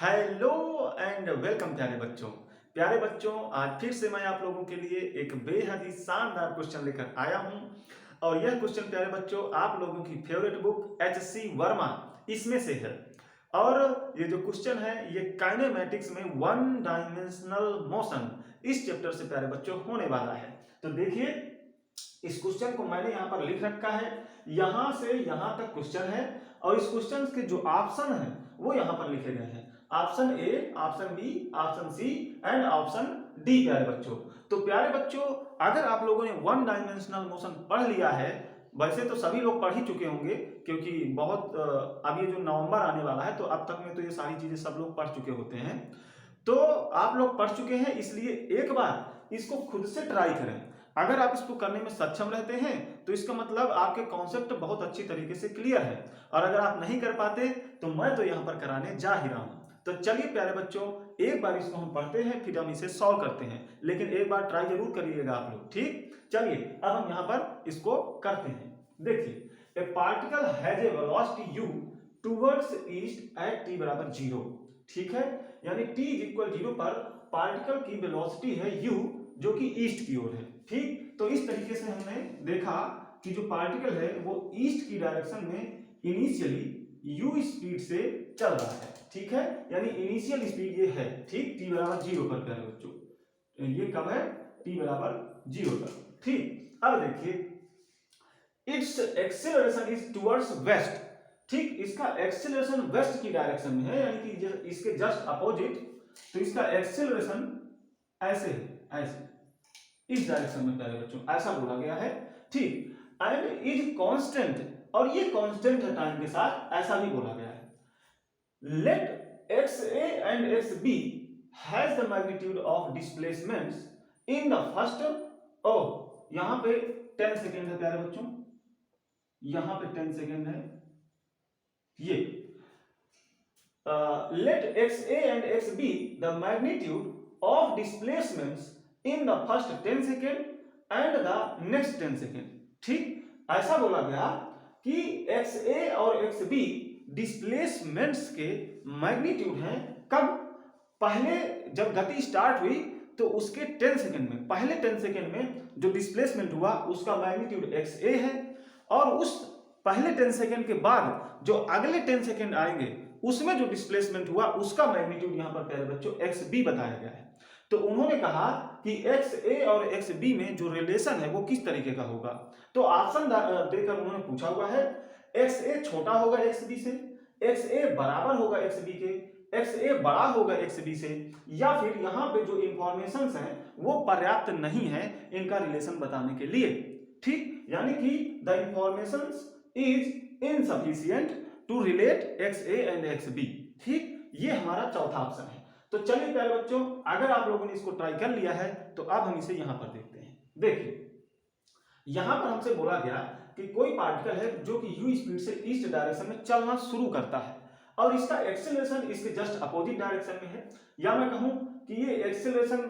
Hello and welcome प्यारे बच्चों आज फिर से मैं आप लोगों के लिए एक बेहद ही शानदार क्वेश्चन लेकर आया हूं। और यह क्वेश्चन प्यारे बच्चों आप लोगों की फेवरेट बुक एच.सी. वर्मा इसमें से है। और ये जो क्वेश्चन है ये काइनेमैटिक्स में वन डायमेंशनल मोशन इस चैप्टर से प्यारे बच्चों होने वाला है। तो देखिए इस क्वेश्चन को मैंने यहाँ पर लिख रखा है, यहाँ से यहाँ तक क्वेश्चन है और इस क्वेश्चन के जो ऑप्शन है वो यहाँ पर लिखे गए हैं। Option A, option B, option C and option D प्यारे बच्चों। तो प्यारे बच्चों अगर आप लोगों ने वन डायमेंशनल मोशन पढ़ लिया है, वैसे तो सभी लोग पढ़ ही चुके होंगे क्योंकि बहुत अब ये जो नवंबर आने वाला है तो अब तक में तो ये सारी चीजें सब लोग पढ़ चुके होते हैं। तो आप लोग पढ़ चुके हैं इसलिए एक बार इसको खुद से ट्राई करें। अगर आप इसको करने में सक्षम रहते हैं तो इसका मतलब आपके कॉन्सेप्ट बहुत अच्छी तरीके से क्लियर है। और अगर आप नहीं कर पाते तो मैं तो यहाँ पर कराने जा ही रहा हूँ। तो चलिए प्यारे बच्चों एक बार इसको हम पढ़ते हैं फिर हम इसे सॉल्व करते हैं, लेकिन एक बार ट्राई जरूर करिएगा आप लोग। ठीक, चलिए अब हम यहाँ पर इसको करते हैं। देखिए ए particle has a velocity u towards east eight t बराबर 0। ठीक है, यानी t इज इक्वल 0 पर पार्टिकल की वेलोसिटी है u जो कि ईस्ट की ओर है। ठीक, तो इस तरीके से हमने देखा कि जो पार्टिकल है वो ईस्ट की डायरेक्शन में इनिशियली u स्पीड से चल रहा है। ठीक है, यानी इनिशियल स्पीड ये है। ठीक, t बराबर 0 पर प्यारे बच्चों ये कब है, t बराबर 0 पर। ठीक, अब देखिए it's acceleration is towards waste. ठीक, इसका एक्सेलरेशन वेस्ट की डायरेक्शन में है, यानी कि इसके जस्ट अपोजिट। तो इसका एक्सेलरेशन ऐसे है, ऐसे इस डायरेक्शन में प्यारे बच्चों ऐसा बोला गया है। ठीक, एंड इज कांस्टेंट, और ये कांस्टेंट है टाइम के साथ, ऐसा भी बोला गया है। Let x A and x b has the magnitude of displacements in the first. ओ यहां पे 10 सेकेंड है प्यारे बच्चों, यहां पे 10 सेकेंड है। ये let x A and x B the magnitude of displacements in the first 10 second and the next 10 second. ठीक, ऐसा बोला गया कि XA और XB डिस्प्लेसमेंट्स के मैग्नीट्यूड हैं कब, पहले जब गति स्टार्ट हुई तो उसके 10 सेकेंड में, पहले 10 सेकेंड में जो डिस्प्लेसमेंट हुआ उसका मैग्नीट्यूड XA है, और उस पहले 10 सेकेंड के बाद जो अगले 10 सेकेंड आएंगे उसमें जो डिस्प्लेसमेंट हुआ उसका मैग्नीट्यूड यहां पर प्यारे बच्चों XB बताया गया है। तो उन्होंने कहा कि XA और XB में जो रिलेशन है वो किस तरीके का होगा। तो ऑप्शन देकर उन्होंने पूछा हुआ है XA छोटा होगा XB से, XA बराबर होगा XB के, XA बड़ा होगा XB से, या फिर यहां पे जो इंफॉर्मेशंस हैं वो पर्याप्त नहीं है इनका रिलेशन बताने के लिए। ठीक, यानी कि the informations is insufficient to relate XA and XB। ठीक, ये हमारा चौथा ऑप्शन है। तो चलिए प्यारे बच्चों अगर आप लोगों ने इसको ट्राई कर लिया है तो अब हम इसे यहां पर देखते हैं। देखिए यहां पर हमसे बोला गया कि कोई पार्टिकल है जो कि u स्पीड से ईस्ट डायरेक्शन में चलना शुरू करता है और इसका एक्सेलरेशन इसके जस्ट अपोजिट डायरेक्शन में है, या मैं कहूं कि ये एक्सेलरेशन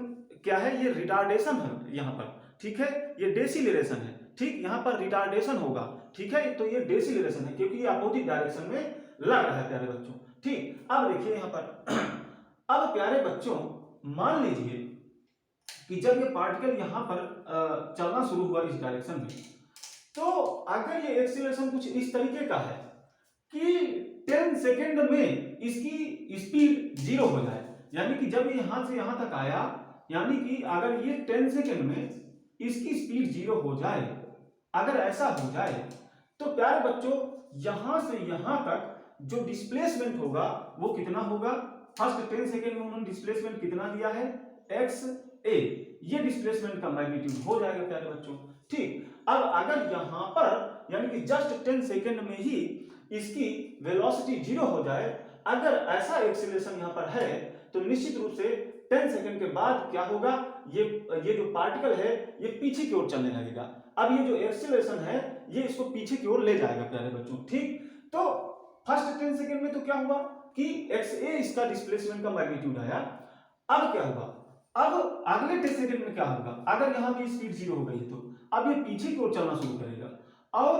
क्या है, ये रिटार्डेशन है यहां पर। ठीक है, ये डेसिलरेशन है। ठीक, यहां पर रिटार्डेशन होगा। ठीक है, तो ये डेसिलरेशन है क्योंकि ये अपोजिट डायरेक्शन में लग रहा है प्यारे बच्चों। ठीक, अब देखिए यहां पर अब प्यारे बच्चों मान लीजिए कि जब ये पार्टिकल यहां पर चलना शुरू हुआ इस डायरेक्शन में, तो अगर ये एक्सीलरेशन कुछ इस तरीके का है कि 10 सेकेंड में इसकी स्पीड 0 हो जाए, यानी कि जब ये यहां से यहां तक आया, यानी कि अगर ये 10 सेकेंड में इसकी स्पीड 0 हो जाए, अगर ऐसा हो जाए तो प्यारे बच्चों यहां से यहां तक जो डिस्प्लेसमेंट होगा वो कितना होगा। फर्स्ट 10 सेकेंड में उन्होंने डिस्प्लेसमेंट कितना दिया है, XA, ये डिस्प्लेसमेंट का मैग्नीट्यूड हो जाएगा प्यारे बच्चों। ठीक, अब अगर यहां पर यानी कि जस्ट 10 सेकेंड में ही इसकी वेलोसिटी 0 हो जाए, अगर ऐसा एक्सीलरेशन यहां पर है तो निश्चित रूप से 10 सेकेंड के बाद क्या होगा, ये जो पार्टिकल है ये पीछे की ओर चलने लगेगा। अब ये जो एक्सीलरेशन है ये इसको पीछे की ओर ले जाएगा प्यारे बच्चों। ठीक, तो फर्स्ट 10 सेकेंड में तो क्या हुआ कि XA इसका डिस्प्लेसमेंट का मैग्नीट्यूड आया। अब क्या होगा, अब अगले 10 सेकेंड में क्या होगा, अगर यहां की स्पीड 0 हो गई तो अब ये पीछे की ओर चलना शुरू करेगा, और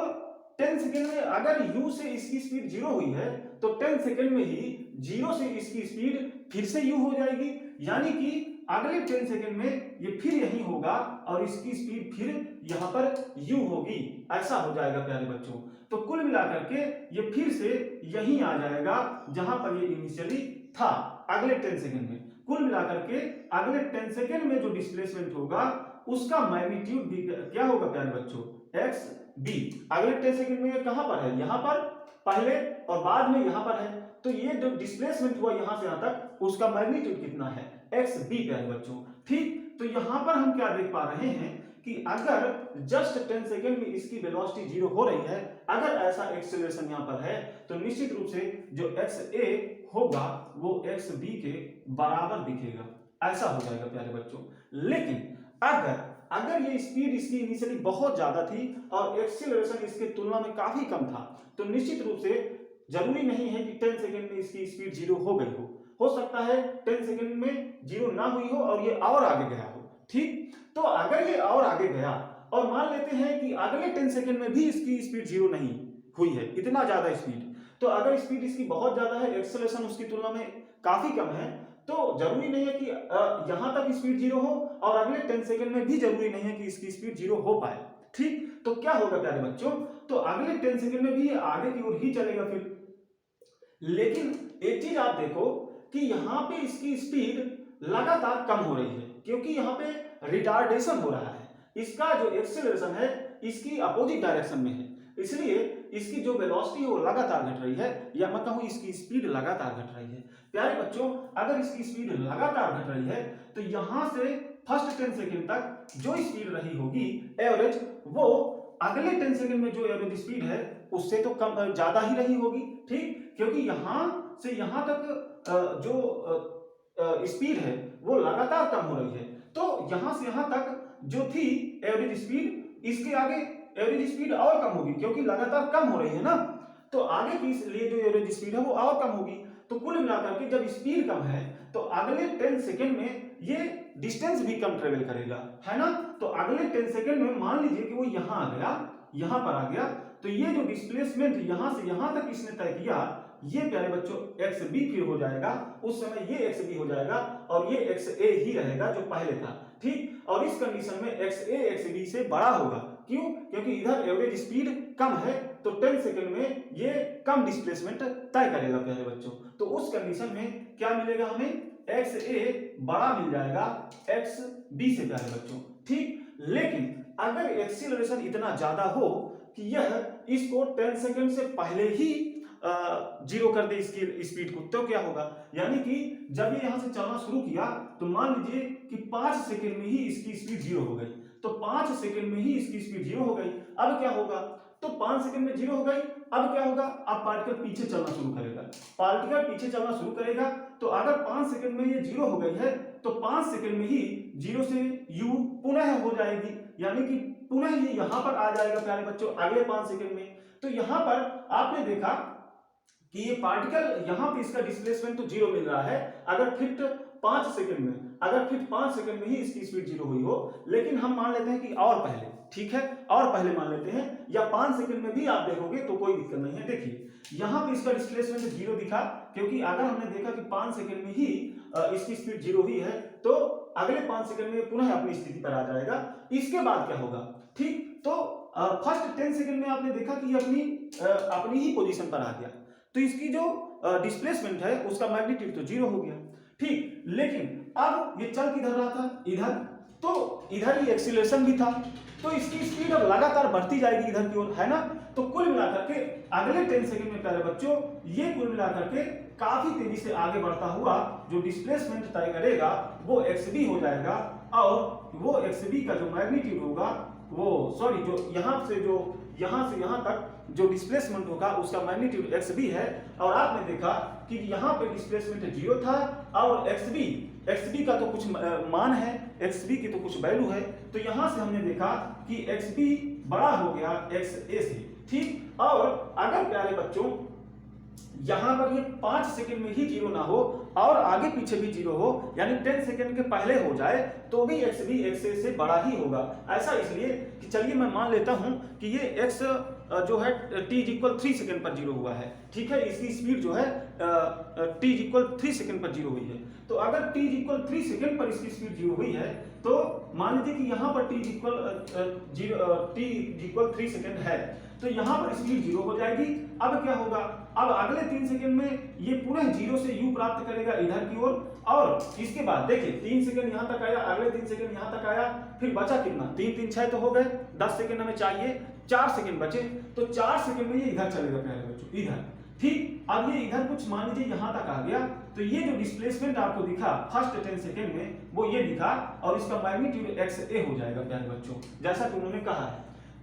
10 सेकेंड में अगर u से इसकी स्पीड 0 हुई है तो 10 सेकेंड में ही जीरो से इसकी स्पीड फिर से u हो जाएगी, यानी कि अगले 10 सेकंड में ये फिर यही होगा और इसकी स्पीड फिर यहाँ पर u होगी। ऐसा हो जाएगा प्यारे बच्चों। तो कुल मिलाकर के ये फिर से यही आ जाएगा जहां पर ये इनिशियली था अगले 10 सेकंड में। कुल मिलाकर के अगले 10 सेकंड में जो डिस्प्लेसमेंट होगा उसका मैग्नीट्यूड भी क्या होगा प्यारे बच्चों, एक्स बी। अगले 10 सेकंड में ये कहां पर है, यहां पर पहले और बाद में यहां पर है, तो ये जो डिस्प्लेसमेंट हुआ यहां से यहां तक उसका मैग्नीट्यूड कितना है, एक्स बी प्यारे बच्चों। ठीक, तो यहां पर हम क्या देख पा रहे हैं कि अगर जस्ट 10 सेकंड में इसकी वेलोसिटी जीरो हो रही है, अगर ऐसा एक्सेलरेशन यहां पर है, तो निश्चित रूप से जो एक्स ए होगा वो एक्स बी के बराबर दिखेगा। ऐसा हो जाएगा प्यारे बच्चों। लेकिन अगर ये स्पीड इसकी इनिशियली बहुत ज्यादा थी और एक्सेलरेशन इसके तुलना में काफी कम था, तो निश्चित रूप से जरूरी नहीं है कि 10 सेकंड में इसकी स्पीड जीरो हो गई हो सकता है 10 सेकंड में जीरो ना हुई हो और ये और आगे गया हो। ठीक, तो अगर ये और आगे गया और मान लेते हैं कि अगले 10 सेकंड में भी इसकी स्पीड जीरो नहीं हुई है, इतना ज्यादा स्पीड, तो अगर स्पीड इसकी बहुत ज्यादा है, एक्सेलरेशन उसकी तुलना में काफी कम है, तो जरूरी नहीं है कि यहां तक स्पीड जीरो हो और अगले 10 सेकंड में भी जरूरी नहीं है कि इसकी स्पीड जीरो हो पाए। ठीक, तो क्या होगा प्यारे बच्चों, तो अगले 10 सेकंड में भी ये आगे की ओर ही चलेगा फिर। लेकिन एक चीज आप देखो कि यहाँ पे इसकी स्पीड लगातार कम हो रही है, क्योंकि यहाँ पे रिटार्डेशन हो रहा है। इसका जो एक्सेलरेशन है इसकी अपोजिट डायरेक्शन में है, इसलिए इसकी जो वेलोसिटी है वो लगातार घट रही है, या मैं कहूँ इसकी स्पीड लगातार घट रही है। प्यारे बच्चों, अगर इसकी स्पीड लगातार घट रही है तो यहाँ से फर्स्ट 10 सेकंड तक जो स्पीड रही होगी एवरेज, वो अगले 10 सेकंड में जो एवरेज स्पीड है उससे तो कम ज्यादा ही रही होगी। ठीक, क्योंकि यहाँ से यहाँ तक जो स्पीड है वो लगातार कम हो रही है, तो यहाँ से यहाँ तक जो थी एवरेज स्पीड, इसके आगे एवरेज स्पीड और कम होगी क्योंकि लगातार कम हो रही है ना, तो आगे की लिए जो एवरेज स्पीड है वो और कम होगी। तो कुल मिलाकर के जब स्पीड कम है तो अगले 10 सेकंड में ये डिस्टेंस भी कम ट्रेवल करेगा, है ना। तो अगले 10 सेकंड में मान लीजिए कि वो यहाँ आ गया, यहाँ पर आ गया, तो ये जो डिस्प्लेसमेंट यहाँ से यहाँ तक इसने तय किया, ये प्यारे बच्चों एक्स बी फिर हो जाएगा। उस समय ये एक्स बी हो जाएगा और ये एक्स ए ही रहेगा जो पहले था। ठीक, और इस कंडीशन में एक्स ए एक्स बी से बड़ा होगा। क्यों? क्योंकि इधर एवरेज स्पीड कम है, तो 10 सेकंड में ये कम डिस्प्लेसमेंट तय करेगा प्यारे बच्चों। तो उस कंडीशन में क्या मिलेगा हमें, एक्स ए बड़ा मिल जाएगा एक्स बी से प्यारे बच्चों। ठीक, लेकिन अगर एक्सीलरेशन इतना ज्यादा हो कि यह इसको 10 सेकंड से पहले ही जीरो कर दे इसकी स्पीड को, तो क्या होगा, यानी कि जब ये यहां से चलना शुरू किया तो मान लीजिए कि 5 सेकंड में ही इसकी स्पीड जीरो हो गई, तो 5 सेकंड में ही इसकी स्पीड जीरो हो गई। अब क्या होगा, तो 5 सेकंड में जीरो हो गई, अब क्या होगा, अब पार्टिकल पीछे चलना शुरू करेगा। पार्टिकल पीछे चलना शुरू करेगा, तो अगर 5 सेकंड में ये जीरो हो गई है तो 5 सेकंड में ही जीरो से यू पुनः हो जाएगी, यानी कि पुनः ये यहां पर आ जाएगा प्यारे बच्चों अगले 5 सेकंड में। तो यहां पर आपने देखा कि ये पार्टिकल यहाँ पे इसका डिस्प्लेसमेंट तो जीरो मिल रहा है, अगर फिट 5 सेकंड में, अगर फिट 5 सेकंड में ही इसकी स्पीड जीरो हुई हो, लेकिन हम मान लेते हैं कि और पहले, ठीक है, और पहले मान लेते हैं, या 5 सेकंड में भी आप देखोगे तो कोई दिक्कत नहीं है। देखिए यहाँ पे इसका डिस्प्लेसमेंट जीरो दिखा, क्योंकि अगर हमने देखा कि 5 सेकंड में ही इसकी स्पीड जीरो हुई है, तो अगले 5 सेकंड में पुनः अपनी स्थिति पर आ जाएगा। इसके बाद क्या होगा, ठीक, तो फर्स्ट 10 सेकंड में आपने देखा कि अपनी ही पोजीशन पर आ गया, तो इसकी जो डिस्प्लेसमेंट है उसका मैग्नीट्यूड तो जीरो हो गया। ठीक, लेकिन अब ये चल किधर रहा था, इधर, तो इधर ही एक्सीलरेशन भी था, तो इसकी स्पीड अब लगातार बढ़ती जाएगी इधर की ओर, है ना। तो कुल मिलाकर के अगले 10 सेकंड में प्यारे बच्चों ये कुल मिलाकर के काफी तेजी से आगे बढ़ता हुआ जो डिस्प्लेसमेंट तय करेगा वो एक्स बी हो जाएगा, और वो एक्स बी का जो मैग्नीट्यूड होगा वो सॉरी जो यहाँ से यहाँ तक जो डिस्प्लेसमेंट होगा उसका मैग्नीट्यूड एक्स बी है। और आपने देखा कि यहाँ पे डिस्प्लेसमेंट जीरो था और एक्स बी का तो कुछ मान है, एक्स बी की तो कुछ वैल्यू है, तो यहाँ से हमने देखा कि एक्स बी बड़ा हो गया एक्स ए से। ठीक, और अगर प्यारे बच्चों यहाँ पर ये 5 सेकंड में ही जीरो ना हो और आगे पीछे भी जीरो हो, यानी 10 सेकंड के पहले हो जाए, तो भी एक्स बी एक्स ए से बड़ा ही होगा। ऐसा इसलिए कि चलिए मैं मान लेता हूं कि ये एक्स जो है t इक्वल 3 सेकेंड पर 0 हुआ है, ठीक है। इसकी स्पीड जो है t इक्वल 3 सेकेंड पर 0 हुई है। तो अगर t इक्वल 3 सेकेंड पर इसकी स्पीड 0 हुई है तो मान लीजिए कि यहाँ पर t इक्वल 3 सेकेंड है, तो यहाँ पर स्पीड 0 हो जाएगी। अब क्या होगा, अब अगले 3 सेकेंड में ये पुनः 0 से u प्राप्त करेगा इधर की ओर, और इसके बाद देखिए 3 सेकेंड यहाँ तक आया, अगले 3 सेकेंड यहाँ तक आया, फिर बचा कितना, 3 3 6 तो हो गए, 10 सेकेंड हमें चाहिए, 4 सेकेंड बचे, तो 4 सेकेंड में ये इधर चलेगा प्यारे बच्चों, इधर, ठीक। अब ये इधर कुछ मान लीजिए यहाँ तक आ गया, तो ये जो डिस्प्लेसमेंट आपको दिखा फर्स्ट 10 सेकेंड में वो ये दिखा, और इसका मैग्नीट्यूड XA हो जाएगा प्यारे बच्चों, जैसा कि उन्होंने कहा है।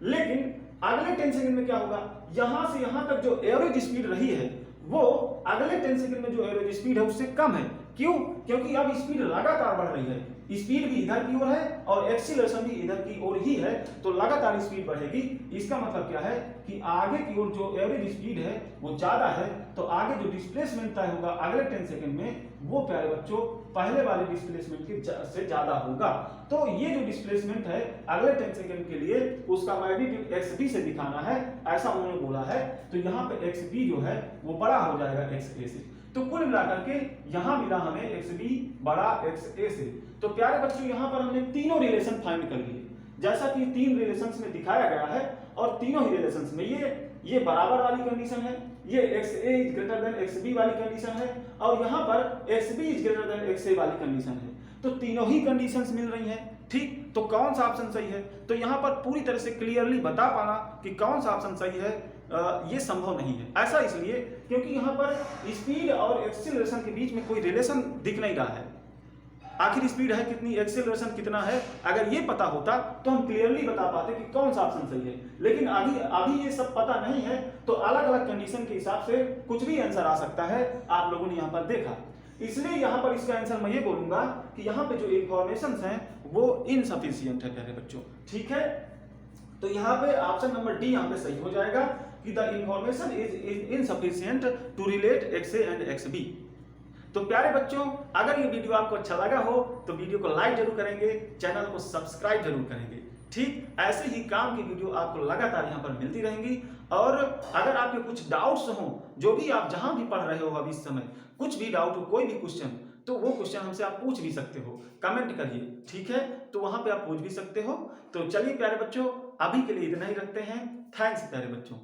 लेकिन अगले 10 सेकंड में क्या होगा, यहां से यहां तक जो एवरेज स्पीड रही है वो अगले 10 सेकंड में जो एवरेज स्पीड है उससे कम है। क्यों? क्योंकि अब स्पीड लगातार बढ़ रही है, स्पीड भी इधर की ओर है और एक्सीलरेशन भी इधर की ओर ही है, तो लगातार स्पीड बढ़ेगी। इसका मतलब क्या है कि आगे की ओर जो एवरेज स्पीड है वो ज्यादा है, तो आगे जो डिस्प्लेसमेंट तय होगा अगले 10 सेकंड में वो प्यारे बच्चों पहले वाले डिस्प्लेसमेंट के से ज्यादा होगा। तो ये जो डिस्प्लेसमेंट है अगले 10 सेकंड के लिए उसका मैग्नीट्यूड XB से दिखाना है, ऐसा उन्होंने बोला है। तो यहाँ पे XB जो है वो बड़ा हो जाएगा XA से। तो कुल मिलाकर के यहाँ मिला हमें XB बड़ा XA से। तो प्यारे बच्चों यहाँ पर हमने तीनों रिलेशन फाइंड कर लिए, जैसा कि 3 रिलेशंस में दिखाया गया है, और तीनों ही रिलेशंस में ये बराबर वाली कंडीशन है, ये XA is greater than XB वाली कंडीशन है, और यहाँ पर XB is greater than XA वाली कंडीशन है। तो तीनों ही कंडीशंस मिल रही हैं, ठीक। तो कौन सा ऑप्शन सही है, तो यहाँ पर पूरी तरह से क्लियरली बता पाना कि कौन सा ऑप्शन सही है ये संभव नहीं है। ऐसा इसलिए क्योंकि यहाँ पर स्पीड और एक्सीलरेशन के बीच में कोई रिलेशन दिख नहीं रहा है। आखिर स्पीड है कितनी, एक्सीलरेशन कितना है, अगर ये पता होता तो हम क्लियरली बता पाते कि कौन सा ऑप्शन सही है। लेकिन अभी ये सब पता नहीं है, तो अलग अलग कंडीशन के हिसाब से कुछ भी आंसर आ सकता है। आप लोगों ने यहाँ पर देखा, इसलिए यहाँ पर इसका आंसर मैं ये बोलूंगा कि यहाँ पे जो इंफॉर्मेशन हैं वो इनसफिशियंट है प्यारे बच्चों, ठीक है। तो यहाँ पे ऑप्शन नंबर डी यहाँ पे सही हो जाएगा कि the information is insufficient to relate XA and XB। तो प्यारे बच्चों, अगर ये वीडियो आपको अच्छा लगा हो तो वीडियो को लाइक जरूर करेंगे, चैनल को सब्सक्राइब जरूर करेंगे, ठीक। ऐसे ही काम की वीडियो आपको लगातार यहाँ पर मिलती रहेंगी। और अगर आपके कुछ डाउट्स हो, जो भी आप जहां भी पढ़ रहे हो अभी इस समय, कुछ भी डाउट हो, कोई भी क्वेश्चन, तो वो क्वेश्चन हमसे आप पूछ भी सकते हो, कमेंट करिए, ठीक है। तो वहां पे आप पूछ भी सकते हो। तो चलिए प्यारे बच्चों, अभी के लिए इतना ही रखते हैं। थैंक्स प्यारे बच्चों।